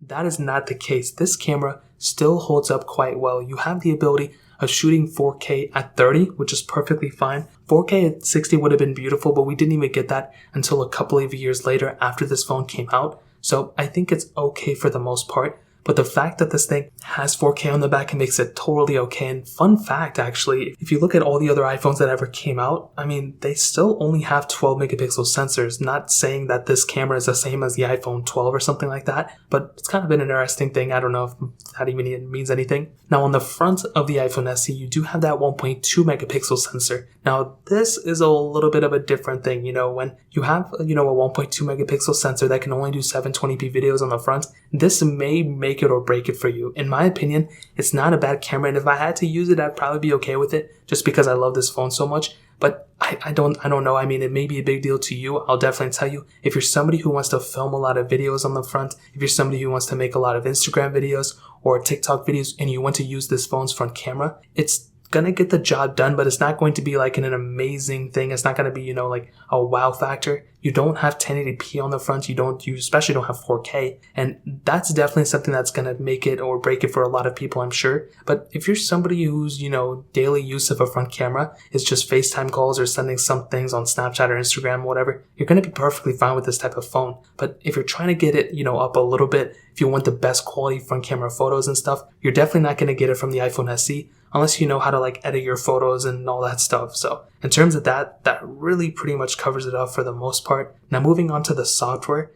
that is not the case. This camera still holds up quite well. You have the ability of shooting 4K at 30, which is perfectly fine. 4K at 60 would have been beautiful, but we didn't even get that until a couple of years later after this phone came out. So I think it's okay for the most part. But the fact that this thing has 4K on the back, it makes it totally okay. And fun fact, actually, if you look at all the other iPhones that ever came out, I mean, they still only have 12 megapixel sensors. Not saying that this camera is the same as the iPhone 12 or something like that, but it's kind of an interesting thing. I don't know if that even means anything. Now, on the front of the iPhone SE, you do have that 1.2 megapixel sensor. Now, this is a little bit of a different thing. When you have, a 1.2 megapixel sensor that can only do 720p videos on the front, this may make it or break it for you. In my opinion, it's not a bad camera, and if I had to use it, I'd probably be okay with it just because I love this phone so much. But I don't know. I mean, it may be a big deal to you. I'll definitely tell you, if you're somebody who wants to film a lot of videos on the front, if you're somebody who wants to make a lot of Instagram videos or TikTok videos, and you want to use this phone's front camera, it's gonna get the job done, but it's not going to be like an amazing thing. It's not gonna be, like a wow factor. You don't have 1080p on the front. You especially don't have 4K. And that's definitely something that's gonna make it or break it for a lot of people, I'm sure. But if you're somebody whose, daily use of a front camera is just FaceTime calls or sending some things on Snapchat or Instagram, whatever, you're gonna be perfectly fine with this type of phone. But if you're trying to get it, up a little bit, if you want the best quality front camera photos and stuff, you're definitely not gonna get it from the iPhone SE. Unless you know how to edit your photos and all that stuff. So in terms of that really pretty much covers it up for the most part. Now moving on to the software,